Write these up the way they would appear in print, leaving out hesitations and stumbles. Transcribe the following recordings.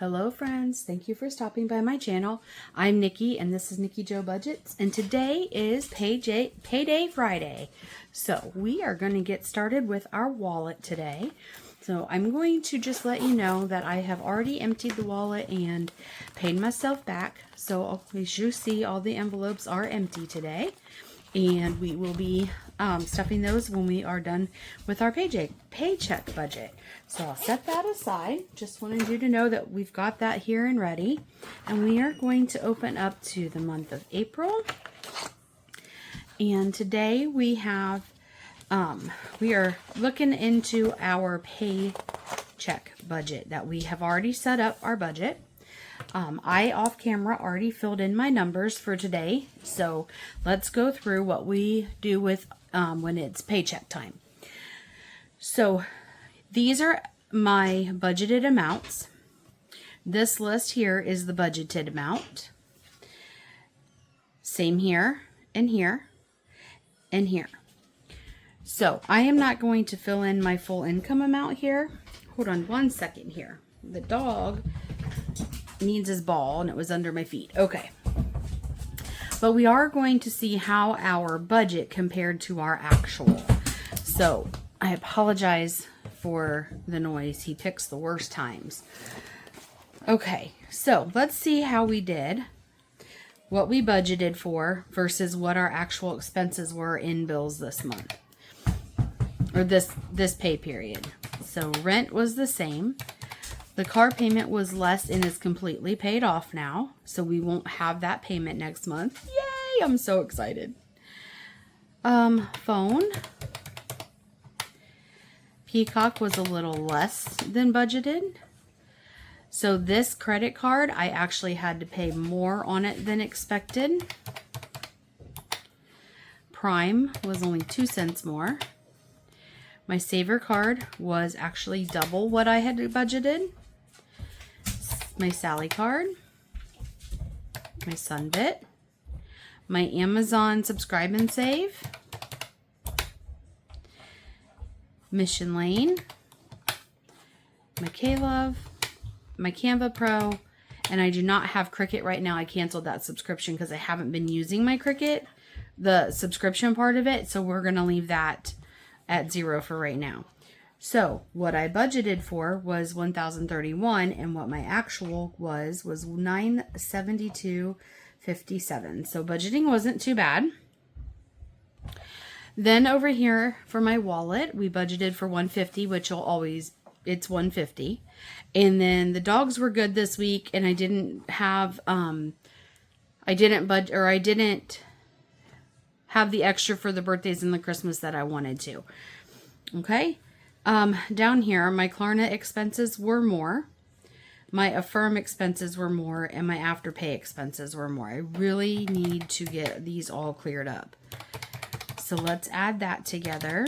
Hello friends, thank you for stopping by my channel. I'm Nikki and this is Nikki Joe Budgets, and today is Payday Friday. So we are going to get started with our wallet today. So I'm going to just let you know that I have already emptied the wallet and paid myself back. So as you see, all the envelopes are empty today. And we will be stuffing those when we are done with our paycheck budget. So I'll set that aside. Just wanted you to know that we've got that here and ready. And we are going to open up to the month of April. And today we have, we are looking into our paycheck budget that we have already set up our budget. I off camera already filled in my numbers for today, so let's go through what we do with when it's paycheck time. So these are my budgeted amounts. This list here is the budgeted amount. Same here and here and here. So I am not going to fill in my full income amount here. Hold on one second here. The dog needs his ball and it was under my feet. Okay. But we are going to see how our budget compared to our actual. So I apologize for the noise. He picks the worst times. Okay. So let's see how we did. What we budgeted for versus what our actual expenses were in bills this month. Or this pay period. So rent was the same. The car payment was less and is completely paid off now, so we won't have that payment next month. Yay! I'm so excited. Phone. Peacock was a little less than budgeted. So this credit card, I actually had to pay more on it than expected. Prime was only 2 cents more. My Saver card was actually double what I had budgeted. My Sally card, my Sunbit, my Amazon Subscribe and Save, Mission Lane, my K-Love, my Canva Pro, and I do not have Cricut right now. I canceled that subscription because I haven't been using my Cricut, the subscription part of it, so we're going to leave that at 0 for right now. So what I budgeted for was $1,031, and what my actual was $972.57. So budgeting wasn't too bad. Then over here for my wallet, we budgeted for $150, which will always, it's $150. And then the dogs were good this week, and I didn't have I didn't have the extra for the birthdays and the Christmas that I wanted to. Okay. Down here, my Klarna expenses were more, my Affirm expenses were more, and my Afterpay expenses were more. I really need to get these all cleared up. So let's add that together.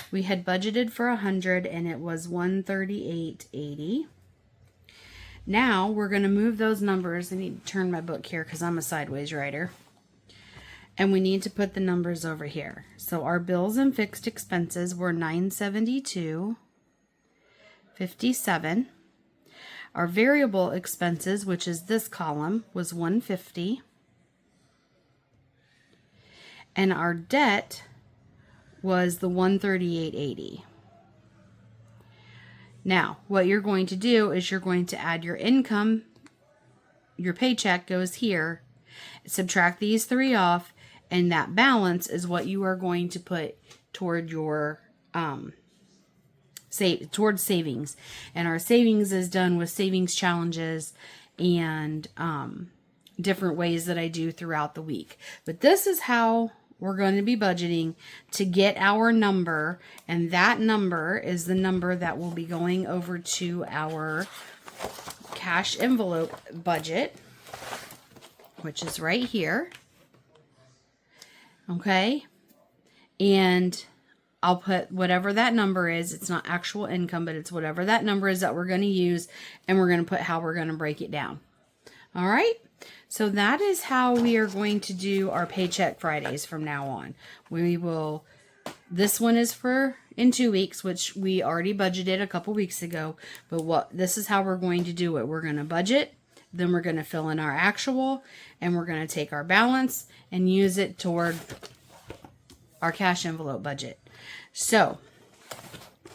We had budgeted for $100 and it was $138.80. Now we're going to move those numbers. I need to turn my book here because I'm a sideways writer. And we need to put the numbers over here. So our bills and fixed expenses were $972.57. Our variable expenses, which is this column, was $150. And our debt was the $138.80. Now, what you're going to do is you're going to add your income. Your paycheck goes here. Subtract these three off. And that balance is what you are going to put toward your towards savings. And our savings is done with savings challenges and different ways that I do throughout the week. But this is how we're going to be budgeting to get our number. And that number is the number that will be going over to our cash envelope budget, which is right here. Okay, and I'll put whatever that number is. It's not actual income, but it's whatever that number is that we're going to use, and we're going to put how we're going to break it down. All right, so that is how we are going to do our Paycheck Fridays from now on. We will This one is for in 2 weeks, which we already budgeted a couple weeks ago. But this is how we're going to do it. We're going to budget, then we're going to fill in our actual, and we're going to take our balance and use it toward our cash envelope budget. So,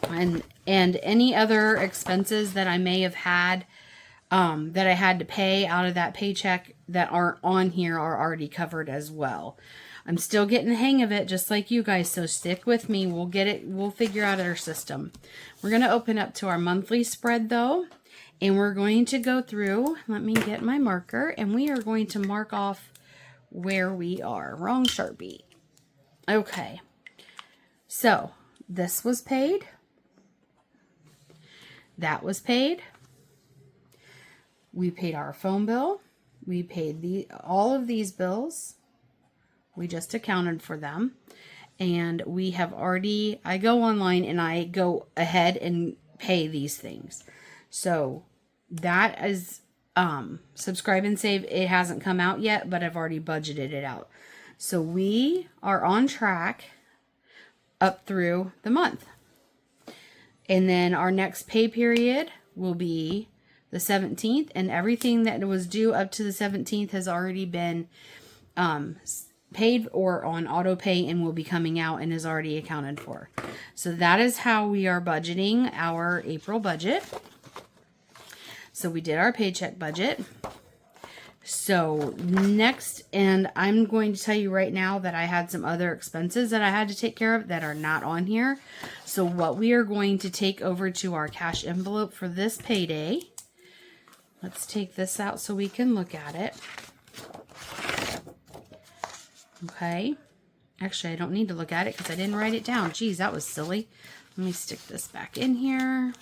and any other expenses that I may have had, that I had to pay out of that paycheck that aren't on here are already covered as well. I'm still getting the hang of it, just like you guys, so stick with me. We'll get it. We'll figure out our system. We're going to open up to our monthly spread, though, and we're going to go through. Let me get my marker, and we are going to mark off where we are. Wrong Sharpie. Okay. So, this was paid. That was paid. We paid our phone bill. We paid all of these bills. We just accounted for them. And we have already, I go online and I go ahead and pay these things. So that is subscribe and save. It hasn't come out yet, but I've already budgeted it out. So we are on track up through the month. And then our next pay period will be the 17th, and everything that was due up to the 17th has already been paid or on auto pay and will be coming out and is already accounted for. So that is how we are budgeting our April budget. So we did our paycheck budget. So next, and I'm going to tell you right now that I had some other expenses that I had to take care of that are not on here. So what we are going to take over to our cash envelope for this payday. Let's take this out so we can look at it. Okay. Actually, I don't need to look at it because I didn't write it down. Geez, that was silly. Let me stick this back in here.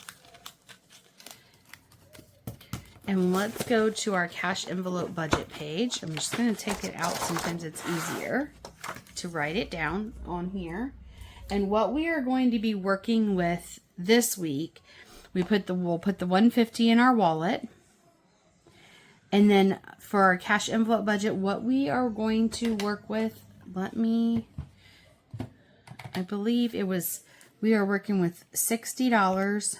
And let's go to our cash envelope budget page. I'm just going to take it out. Sometimes it's easier to write it down on here. And what we are going to be working with this week, we'll put the $150 in our wallet. And then for our cash envelope budget, what we are going to work with, I believe we are working with $60.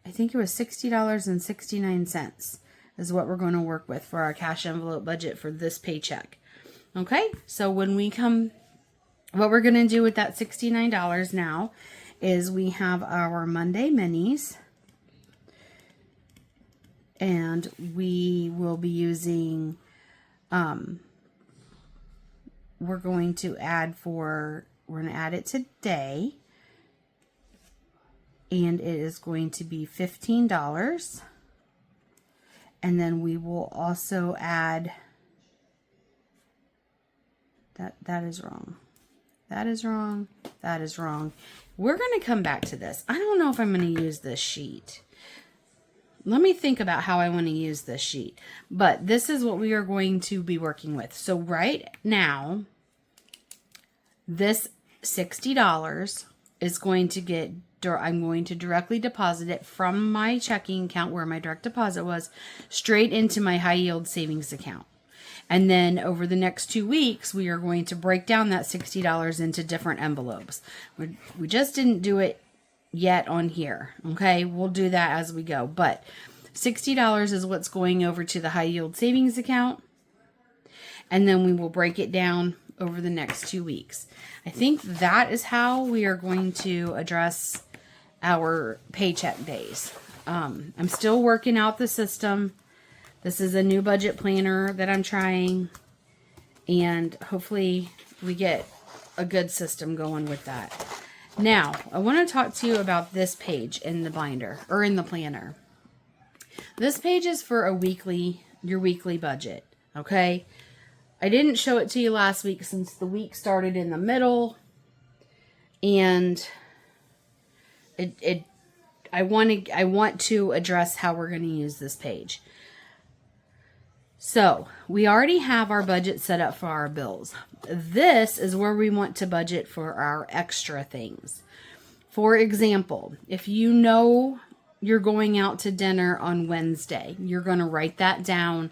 I think it was $60.69 is what we're going to work with for our cash envelope budget for this paycheck. Okay, so when we come, what we're going to do with that $69 now is we have our Monday minis. And we will be using, we're going to add it today. And it is going to be $15. And then we will also add, that is wrong. That is wrong. That is wrong. We're going to come back to this. I don't know if I'm going to use this sheet. Let me think about how I want to use this sheet. But this is what we are going to be working with. So right now, this $60 is going to get, I'm going to directly deposit it from my checking account where my direct deposit was straight into my high yield savings account. And then over the next 2 weeks, we are going to break down that $60 into different envelopes. We just didn't do it yet on here. Okay, we'll do that as we go. But $60 is what's going over to the high yield savings account. And then we will break it down over the next 2 weeks. I think that is how we are going to address our paycheck days. I'm still working out the system. This is a new budget planner that I'm trying. And hopefully we get a good system going with that. Now, I want to talk to you about this page in the binder, or in the planner. This page is for your weekly budget, okay? I didn't show it to you last week since the week started in the middle, and I want to address how we're going to use this page. So, we already have our budget set up for our bills. This is where we want to budget for our extra things. For example, if you know you're going out to dinner on Wednesday, you're going to write that down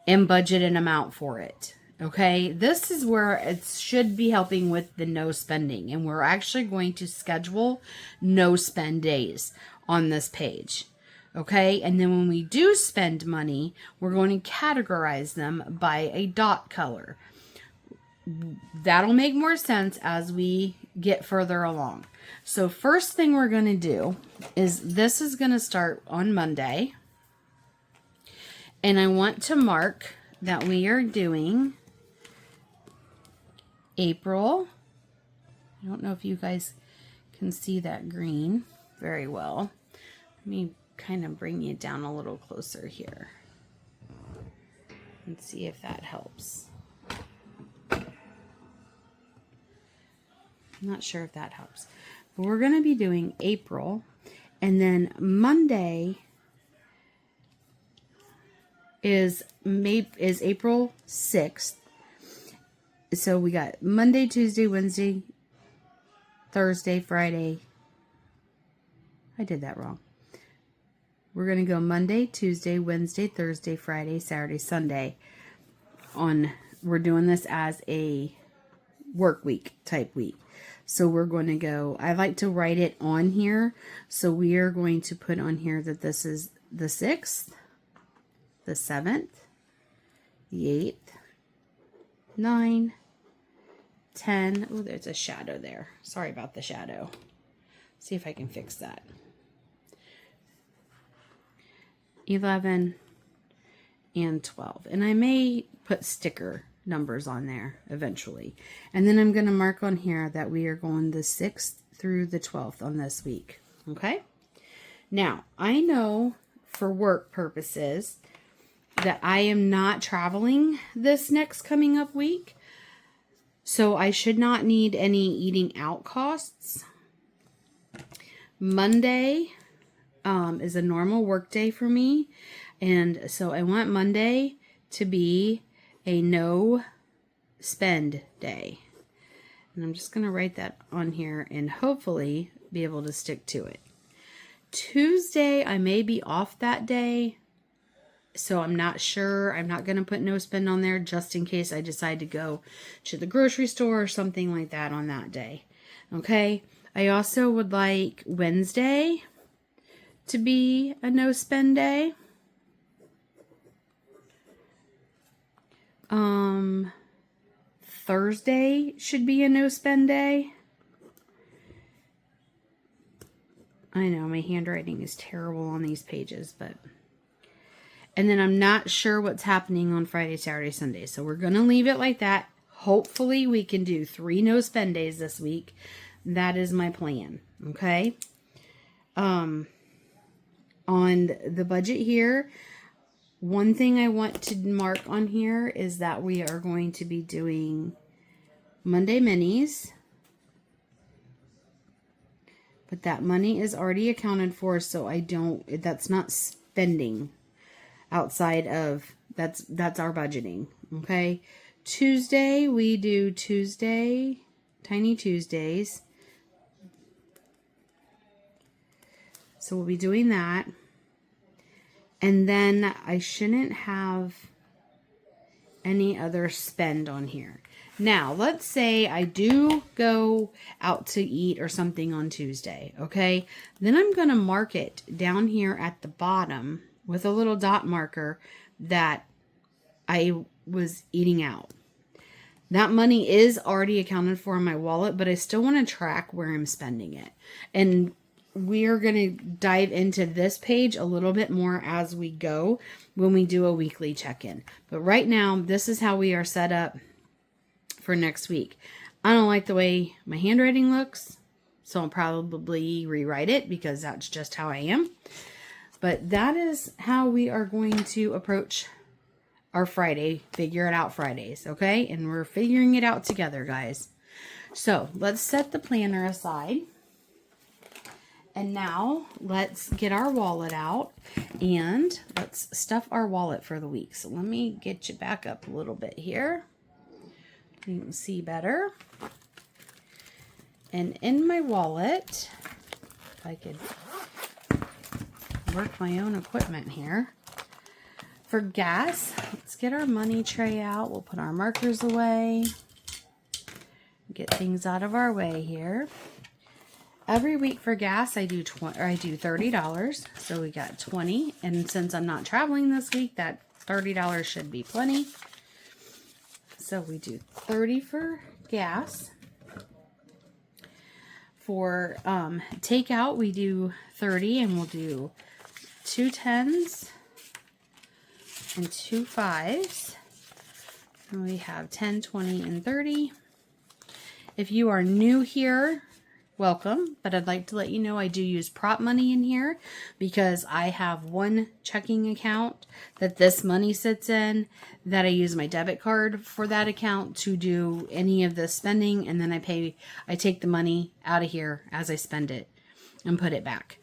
and budget an amount for it. Okay, this is where it should be helping with the no spending. And we're actually going to schedule no spend days on this page. Okay, and then when we do spend money, we're going to categorize them by a dot color. That'll make more sense as we get further along. So first thing we're going to do is this is going to start on Monday. And I want to mark that we are doing April. I don't know if you guys can see that green very well. Let me kind of bring you down a little closer here and see if that helps. I'm not sure if that helps. But we're going to be doing April, and then Monday is April 6th. So we got Monday, Tuesday, Wednesday, Thursday, Friday. I did that wrong. We're going to go Monday, Tuesday, Wednesday, Thursday, Friday, Saturday, Sunday. We're doing this as a work week type week. So we're going to go, I like to write it on here. So we are going to put on here that this is the 6th, the 7th, the 8th, 9, 10. Oh, there's a shadow there. Sorry about the shadow. See if I can fix that. 11 and 12. And I may put sticker numbers on there eventually. And then I'm going to mark on here that we are going the 6th through the 12th on this week. Okay? Now, I know for work purposes that I am not traveling this next coming up week. So I should not need any eating out costs. Monday is a normal work day for me. And so I want Monday to be a no spend day. And I'm just going to write that on here and hopefully be able to stick to it. Tuesday, I may be off that day. So I'm not sure. I'm not going to put no spend on there just in case I decide to go to the grocery store or something like that on that day. Okay. I also would like Wednesday to be a no spend day. Thursday should be a no spend day. I know my handwriting is terrible on these pages, but... And then I'm not sure what's happening on Friday, Saturday, Sunday. So we're going to leave it like that. Hopefully we can do 3 no spend days this week. That is my plan. Okay. On the budget here, one thing I want to mark on here is that we are going to be doing Monday minis. But that money is already accounted for, so that's not spending outside of, that's our budgeting, okay? Tuesday, we do Tiny Tuesdays. So we'll be doing that. And then I shouldn't have any other spend on here. Now, let's say I do go out to eat or something on Tuesday, okay? Then I'm going to mark it down here at the bottom with a little dot marker that I was eating out. That money is already accounted for in my wallet, but I still want to track where I'm spending it. And we're going to dive into this page a little bit more as we go when we do a weekly check-in. But right now, this is how we are set up for next week. I don't like the way my handwriting looks, so I'll probably rewrite it because that's just how I am. But that is how we are going to approach our Friday, figure it out Fridays, okay? And we're figuring it out together, guys. So let's set the planner aside. And now let's get our wallet out and let's stuff our wallet for the week. So let me get you back up a little bit here. You can see better. And in my wallet, if I could work my own equipment here. For gas, let's get our money tray out. We'll put our markers away. Get things out of our way here. Every week for gas, I do $30. So we got 20. And since I'm not traveling this week, that $30 should be plenty. So we do 30 for gas. For takeout, we do 30, and we'll do 2 10s and 2 5s. And we have 10, 20, and 30. If you are new here, welcome, but I'd like to let you know I do use prop money in here because I have one checking account that this money sits in, that I use my debit card for that account to do any of the spending, and then I take the money out of here as I spend it and put it back.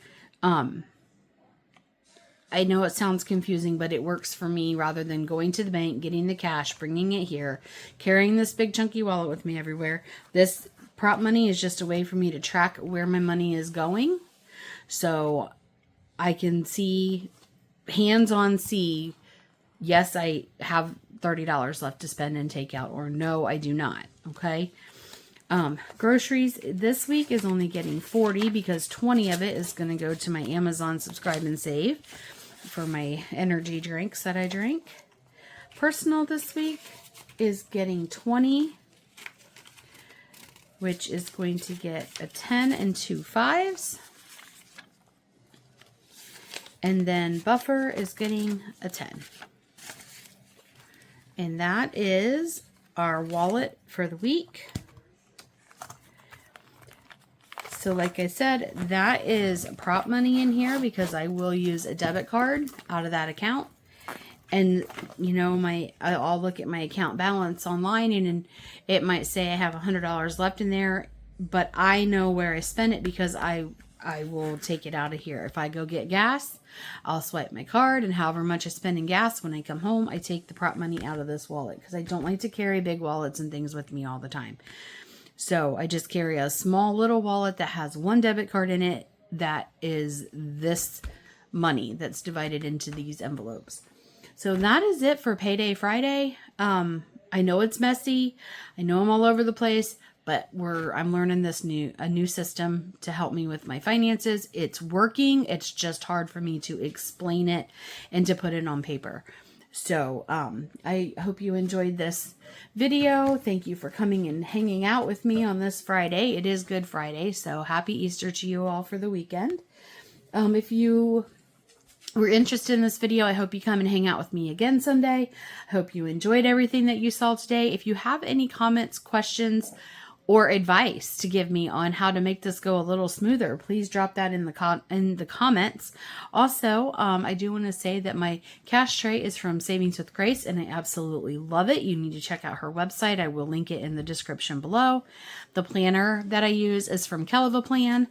I know it sounds confusing, but it works for me rather than going to the bank, getting the cash, bringing it here, carrying this big chunky wallet with me everywhere. This prop money is just a way for me to track where my money is going. So I can see, hands-on see, yes, I have $30 left to spend and take out, or no, I do not. Okay. Groceries this week is only getting 40 because 20 of it is going to go to my Amazon subscribe and save for my energy drinks that I drink. Personal this week is getting 20, which is going to get a 10 and 2 5s. And then buffer is getting a 10. And that is our wallet for the week. So like I said, that is prop money in here because I will use a debit card out of that account. And, you know, I'll look at my account balance online and it might say I have $100 left in there, but I know where I spend it because I will take it out of here. If I go get gas, I'll swipe my card, and however much I spend in gas, when I come home, I take the prop money out of this wallet because I don't like to carry big wallets and things with me all the time. So I just carry a small little wallet that has one debit card in it that is this money that's divided into these envelopes. So that is it for Payday Friday. I know it's messy. I know I'm all over the place, but I'm learning a new system to help me with my finances. It's working. It's just hard for me to explain it and to put it on paper. So I hope you enjoyed this video. Thank you for coming and hanging out with me on this Friday. It is Good Friday, so happy Easter to you all for the weekend. If you were interested in this video, I hope you come and hang out with me again someday. I hope you enjoyed everything that you saw today. If you have any comments, questions, or advice to give me on how to make this go a little smoother, please drop that in the comments. Also, I do want to say that my cash tray is from Savings with Grace, and I absolutely love it. You need to check out her website. I will link it in the description below. The planner that I use is from Kelva Plan,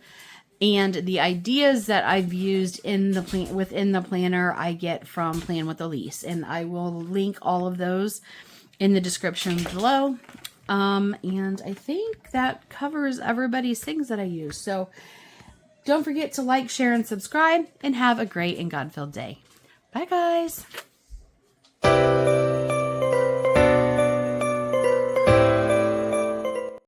and the ideas that I've used within the planner I get from Plan with Elise, and I will link all of those in the description below. And I think that covers everybody's things that I use. So don't forget to like, share, and subscribe, and have a great and God-filled day. Bye, guys.